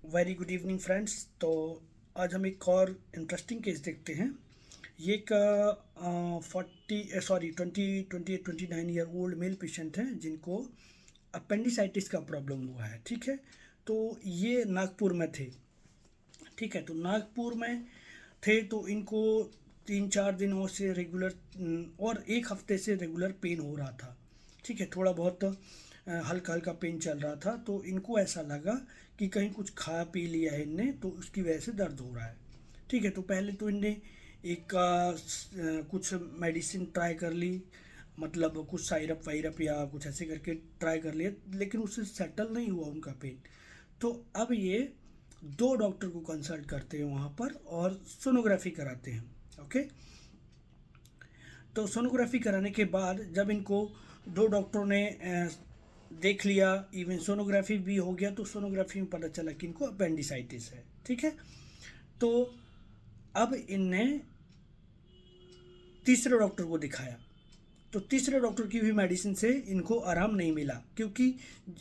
Very good evening friends. तो आज हम एक और इंटरेस्टिंग केस देखते हैं। ये एक 29 ईयर ओल्ड मेल पेशेंट हैं जिनको अपेंडिसाइटिस का प्रॉब्लम हुआ है। ठीक है, तो ये नागपुर में थे। ठीक है, तो नागपुर में थे तो इनको 3-4 दिनों से रेगुलर और एक हफ्ते से रेगुलर पेन हो रहा था। ठीक है, थोड़ा बहुत हल्का हल्का पेन चल रहा था, तो इनको ऐसा लगा कि कहीं कुछ खा पी लिया है इनने, तो उसकी वजह से दर्द हो रहा है। ठीक है, तो पहले तो इनने एक कुछ मेडिसिन ट्राई कर ली, मतलब कुछ साइरप वाइरप या कुछ ऐसे करके ट्राई कर लिया, लेकिन उससे सेटल नहीं हुआ उनका पेन। तो अब ये दो डॉक्टर को कंसल्ट करते हैं वहाँ पर और सोनोग्राफी कराते हैं। ओके, तो सोनोग्राफी कराने के बाद जब इनको दो डॉक्टरों ने देख लिया, इवन सोनोग्राफी भी हो गया, तो सोनोग्राफी में पता चला कि इनको अपेंडिसाइटिस है। ठीक है, तो अब इनने तीसरे डॉक्टर को दिखाया, तो तीसरे डॉक्टर की भी मेडिसिन से इनको आराम नहीं मिला, क्योंकि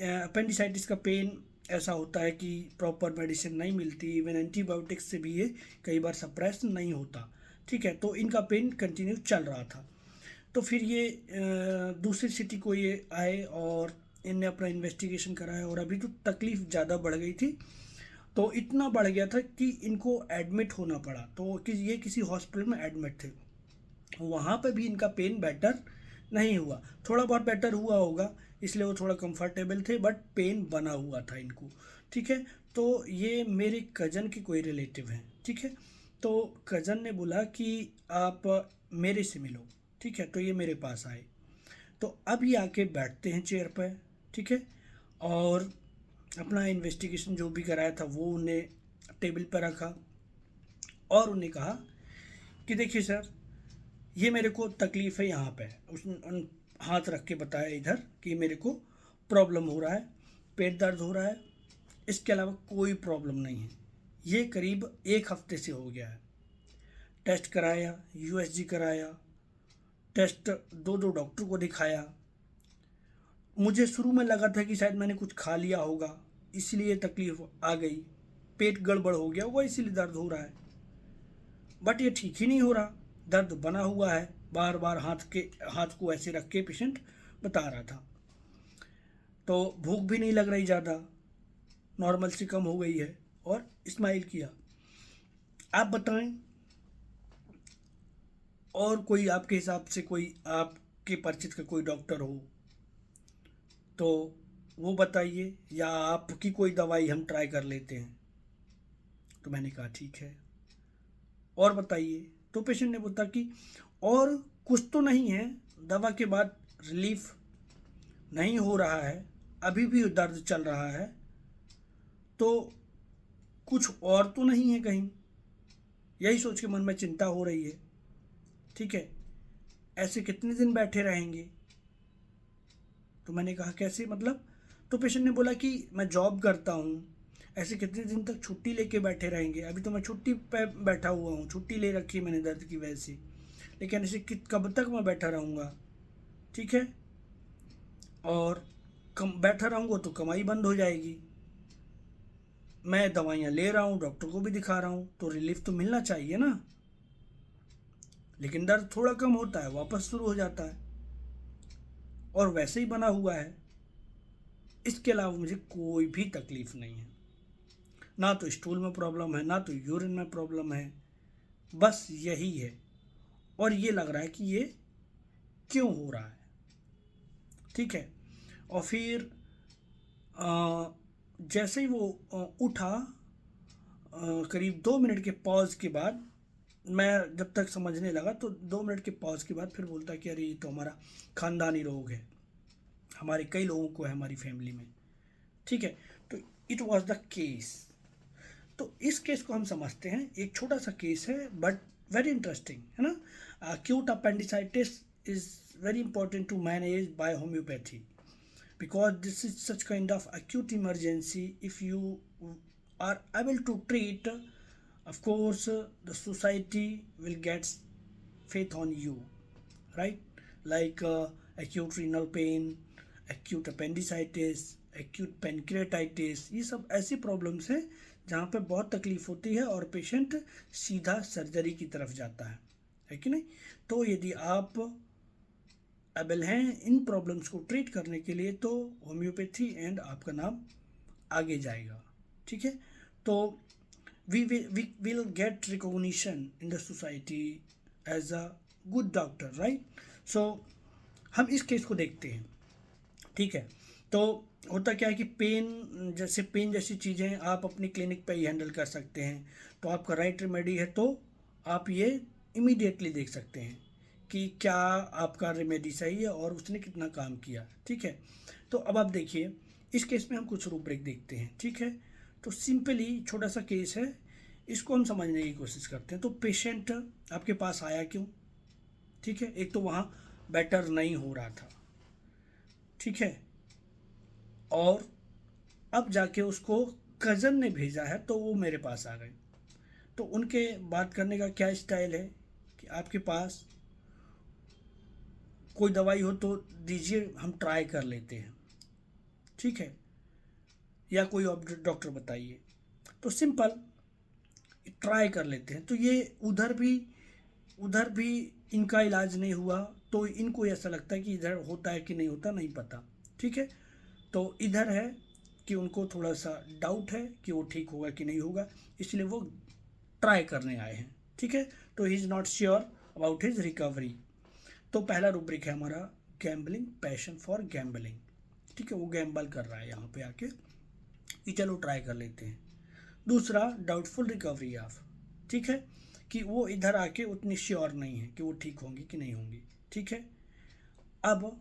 अपेंडिसाइटिस का पेन ऐसा होता है कि प्रॉपर मेडिसिन नहीं मिलती, इवन एंटीबायोटिक्स से भी ये कई बार सप्रेस नहीं होता। ठीक है, तो इनका पेन कंटिन्यू चल रहा था। तो फिर ये दूसरी सिटी को ये आए और इनने अपना इन्वेस्टिगेशन कराया, और अभी तो तकलीफ़ ज़्यादा बढ़ गई थी। तो इतना बढ़ गया था कि इनको एडमिट होना पड़ा, तो कि ये किसी हॉस्पिटल में एडमिट थे। वहाँ पे भी इनका पेन बेटर नहीं हुआ, थोड़ा बहुत बेटर हुआ होगा, इसलिए वो थोड़ा कंफर्टेबल थे, बट पेन बना हुआ था इनको। ठीक है, तो ये मेरे कज़न के कोई रिलेटिव हैं। ठीक है, तो कज़न ने बोला कि आप मेरे से मिलो। ठीक है, तो ये मेरे पास आए, तो अब ये आके बैठते हैं चेयर पर। ठीक है, और अपना इन्वेस्टिगेशन जो भी कराया था वो उन्हें टेबल पर रखा, और उन्हें कहा कि देखिए सर, ये मेरे को तकलीफ़ है यहाँ पे। उसने हाथ रख के बताया इधर कि मेरे को प्रॉब्लम हो रहा है, पेट दर्द हो रहा है, इसके अलावा कोई प्रॉब्लम नहीं है। ये करीब एक हफ्ते से हो गया है। टेस्ट कराया, यूएसजी कराया, टेस्ट दो दो डॉक्टर को दिखाया। मुझे शुरू में लगा था कि शायद मैंने कुछ खा लिया होगा, इसलिए तकलीफ आ गई, पेट गड़बड़ हो गया होगा इसीलिए दर्द हो रहा है। बट ये ठीक ही नहीं हो रहा, दर्द बना हुआ है। बार बार हाथ को ऐसे रख के पेशेंट बता रहा था। तो भूख भी नहीं लग रही ज़्यादा, नॉर्मल से कम हो गई है, और स्माइल किया। आप बताएं, और कोई आपके हिसाब से कोई आपके परिचित का कोई डॉक्टर हो तो वो बताइए, या आपकी कोई दवाई हम ट्राई कर लेते हैं। तो मैंने कहा ठीक है, और बताइए। तो पेशेंट ने बोला कि और कुछ तो नहीं है, दवा के बाद रिलीफ नहीं हो रहा है, अभी भी दर्द चल रहा है, तो कुछ और तो नहीं है कहीं। यही सोच के मन में चिंता हो रही है। ठीक है, ऐसे कितने दिन बैठे रहेंगे। तो मैंने कहा कैसे मतलब। तो पेशेंट ने बोला कि मैं जॉब करता हूँ, ऐसे कितने दिन तक छुट्टी लेके बैठे रहेंगे। अभी तो मैं छुट्टी पे बैठा हुआ हूँ, छुट्टी ले रखी है मैंने दर्द की वजह से, लेकिन ऐसे कब तक मैं बैठा रहूँगा। ठीक है, और कम बैठा रहूँगा तो कमाई बंद हो जाएगी। मैं दवाइयाँ ले रहा हूँ, डॉक्टर को भी दिखा रहा हूँ, तो रिलीफ तो मिलना चाहिए ना। लेकिन दर्द थोड़ा कम होता है, वापस शुरू हो जाता है, और वैसे ही बना हुआ है। इसके अलावा मुझे कोई भी तकलीफ नहीं है, ना तो स्टूल में प्रॉब्लम है, ना तो यूरिन में प्रॉब्लम है, बस यही है। और ये लग रहा है कि ये क्यों हो रहा है। ठीक है, और फिर जैसे ही वो उठा, करीब 2 मिनट के पॉज के बाद, मैं जब तक समझने लगा, तो 2 मिनट के पॉज के बाद फिर बोलता कि अरे ये तो हमारा खानदानी रोग है, हमारे कई लोगों को है हमारी फैमिली में। ठीक है, तो इट वॉज द केस। तो इस केस को हम समझते हैं, एक छोटा सा केस है बट वेरी इंटरेस्टिंग है ना। acute appendicitis is very important to manage by homeopathy, because this is such kind of acute emergency. If you are able to treat, of course the society will get faith on you, right? Like acute renal pain, acute appendicitis, acute pancreatitis, ये सब ऐसी problems हैं जहाँ पे बहुत तकलीफ होती है और पेशेंट सीधा सर्जरी की तरफ जाता है कि नहीं। तो यदि आप एबल हैं इन प्रॉब्लम्स को ट्रीट करने के लिए तो होम्योपैथी एंड आपका नाम आगे जाएगा, ठीक है। तो we will get recognition in the society as a good doctor, right. So हम इस केस को देखते हैं, ठीक है। तो होता क्या है कि पेन जैसी चीज़ें आप अपनी क्लिनिक पे ही हैंडल कर सकते हैं। तो आपका राइट रेमेडी है तो आप ये इमीडिएटली देख सकते हैं कि क्या आपका रेमेडी सही है और उसने कितना काम किया, ठीक है। तो अब आप देखिए इस केस में हम कुछ रूब्रिक देखते हैं, ठीक है। तो सिंपली छोटा सा केस है, इसको हम समझने की कोशिश करते हैं। तो पेशेंट आपके पास आया क्यों, ठीक है। एक तो वहाँ बेटर नहीं हो रहा था, ठीक है, और अब जाके उसको कज़न ने भेजा है तो वो मेरे पास आ गए। तो उनके बात करने का क्या स्टाइल है कि आपके पास कोई दवाई हो तो दीजिए, हम ट्राई कर लेते हैं, ठीक है, या कोई डॉक्टर बताइए। तो सिंपल ट्राई कर लेते हैं। तो ये उधर भी इनका इलाज नहीं हुआ तो इनको ऐसा लगता है कि इधर होता है कि नहीं होता नहीं पता, ठीक है। तो इधर है कि उनको थोड़ा सा डाउट है कि वो ठीक होगा कि नहीं होगा, इसलिए वो ट्राई करने आए हैं, ठीक है। तो he is not sure about his recovery. तो पहला रूब्रिक है हमारा गैम्बलिंग, पैशन फॉर गैम्बलिंग, ठीक है। वो गैम्बल कर रहा है यहाँ पे आके कि चलो ट्राई कर लेते हैं। दूसरा डाउटफुल रिकवरी ऑफ, ठीक है, कि वो इधर आके उतनी श्योर नहीं है कि वो ठीक होंगी कि नहीं होंगी, ठीक है। अब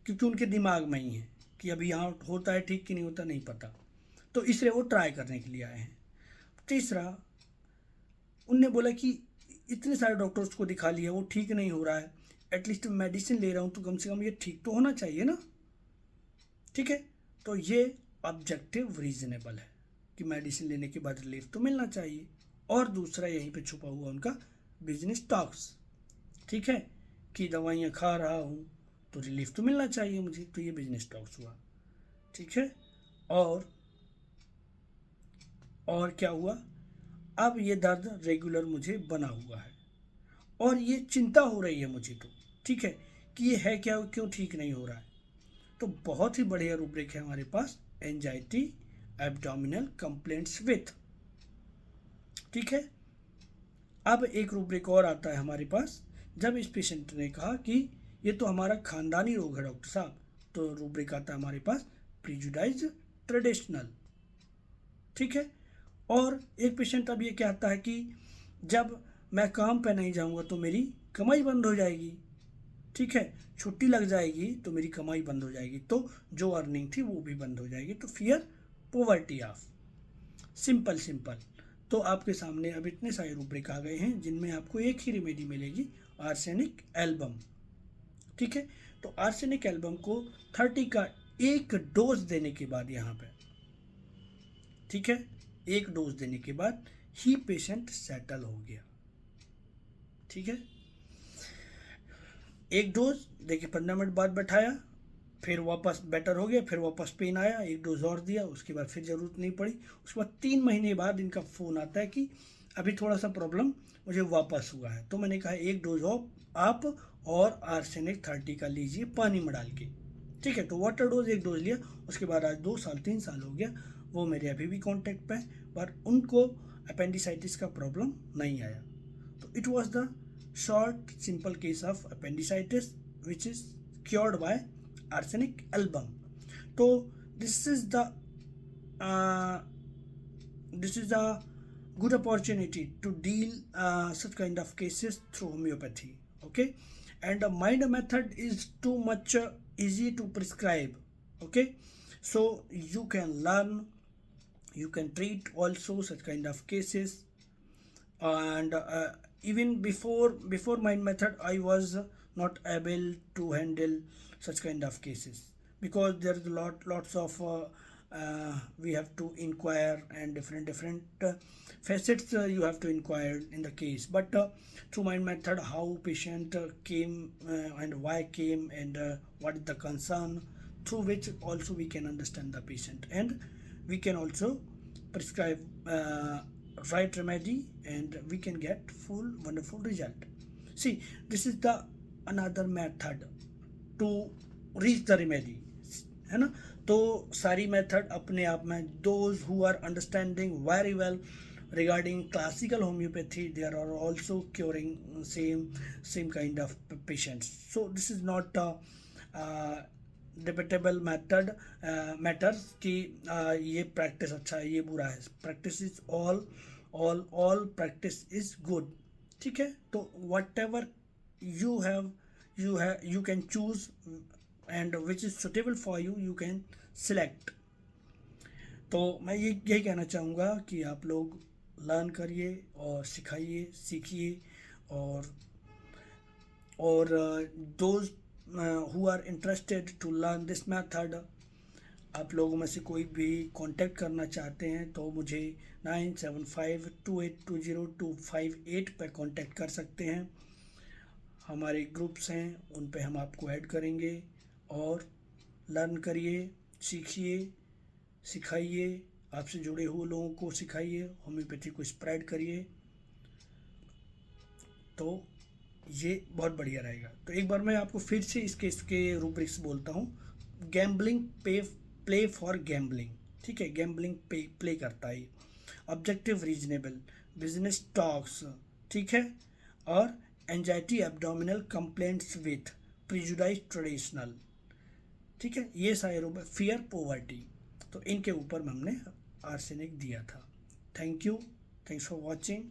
क्योंकि उनके दिमाग में ही है कि अभी यहाँ होता है ठीक कि नहीं होता नहीं पता, तो इसलिए वो ट्राई करने के लिए आए हैं। तीसरा, उनने बोला कि इतने सारे डॉक्टर्स को दिखा लिया, वो ठीक नहीं हो रहा है, एटलीस्ट मेडिसिन ले रहा हूँ तो कम से कम ये ठीक तो होना चाहिए ना, ठीक है। तो ये ऑब्जेक्टिव रीजनेबल है कि मेडिसिन लेने के बाद रिलीफ तो मिलना चाहिए। और दूसरा यहीं पे छुपा हुआ उनका बिजनेस टॉक्स, ठीक है, कि दवाइयाँ खा रहा हूँ तो रिलीफ तो मिलना चाहिए मुझे, तो ये बिजनेस टॉक्स हुआ, ठीक है। और क्या हुआ, अब ये दर्द रेगुलर मुझे बना हुआ है और ये चिंता हो रही है मुझे, तो ठीक है कि ये है क्या, क्यों ठीक नहीं हो रहा है। तो बहुत ही बढ़िया रूब्रिक है हमारे पास एंजाइटी एब्डोमिनल कंप्लेंट्स विथ, ठीक है। अब एक रूब्रिक और आता है हमारे पास, जब इस पेशेंट ने कहा कि ये तो हमारा खानदानी रोग है डॉक्टर साहब, तो रूब्रिक आता है हमारे पास प्रीजुडाइज ट्रेडिशनल, ठीक है। और एक पेशेंट अब ये कहता है कि जब मैं काम पे नहीं जाऊंगा तो मेरी कमाई बंद हो जाएगी, ठीक है, छुट्टी लग जाएगी तो मेरी कमाई बंद हो जाएगी, तो जो अर्निंग थी वो भी बंद हो जाएगी। तो fear poverty of, simple simple. तो आपके सामने अब इतने सारे रूब्रिक आ गए हैं जिनमें आपको एक ही रेमेडी मिलेगी, आर्सेनिक एल्बम, ठीक है। तो आर्सेनिक एल्बम को 30 का एक डोज देने के बाद यहाँ पे, ठीक है, एक डोज देने के बाद ही पेशेंट सेटल हो गया, ठीक है। एक डोज देखिए 15 मिनट बाद बैठाया, फिर वापस बेटर हो गया, फिर वापस पेन आया, एक डोज और दिया, उसके बाद फिर ज़रूरत नहीं पड़ी। उसके बाद 3 महीने बाद इनका फ़ोन आता है कि अभी थोड़ा सा प्रॉब्लम मुझे वापस हुआ है। तो मैंने कहा एक डोज ऑफ आप और आर्सेनिक 30 का लीजिए पानी में डाल के, ठीक है। तो वाटर डोज एक डोज लिया, उसके बाद आज 2 साल 3 साल हो गया, वो मेरे अभी भी कॉन्टेक्ट पे है, पर उनको अपेंडिसाइटिस का प्रॉब्लम नहीं आया। तो it was the short simple case of appendicitis which is cured by arsenic album. So this is the uh, this is a good opportunity to deal such kind of cases through homeopathy, okay. And the mind method is too much easy to prescribe, okay. So you can learn, you can treat also such kind of cases. And even before mind method I was not able to handle such kind of cases because there is lots of we have to inquire and different facets you have to inquire in the case. But through mind method, how patient came and why came and what is the concern, through which also we can understand the patient and we can also prescribe right remedy, and we can get full wonderful result. See, this is the another method to reach the remedy, है ना. तो सारी method अपने आप में, those who are understanding very well regarding classical homeopathy, they are also curing same kind of patients. So this is not a debatable matters कि ये practice अच्छा है, ये बुरा है. Practice is all practice is good. ठीक है. तो whatever you can choose and which is suitable for you, you can select. तो मैं यही कहना चाहूँगा कि आप लोग लर्न करिए और सिखाइए, सीखिए. और those who are interested to learn this method, आप लोगों में से कोई भी कांटेक्ट करना चाहते हैं तो मुझे 9752820258 पर कांटेक्ट कर सकते हैं. हमारे ग्रुप्स हैं, उन पे हम आपको ऐड करेंगे. और लर्न करिए, सीखिए, सिखाइए, आपसे जुड़े हुए लोगों को सिखाइए, होम्योपैथी को स्प्रेड करिए. तो ये बहुत बढ़िया रहेगा. तो एक बार मैं आपको फिर से इसके रूब्रिक्स बोलता हूँ. Gambling play for gambling. ठीक है, गैम्बलिंग प्ले करता है. Objective reasonable, business talks. ठीक है. और anxiety abdominal complaints with prejudice traditional. ठीक है, ये सारे रूप है. फियर पॉवर्टी, तो इनके ऊपर हमने आर्सेनिक दिया था. Thank you, thanks for watching.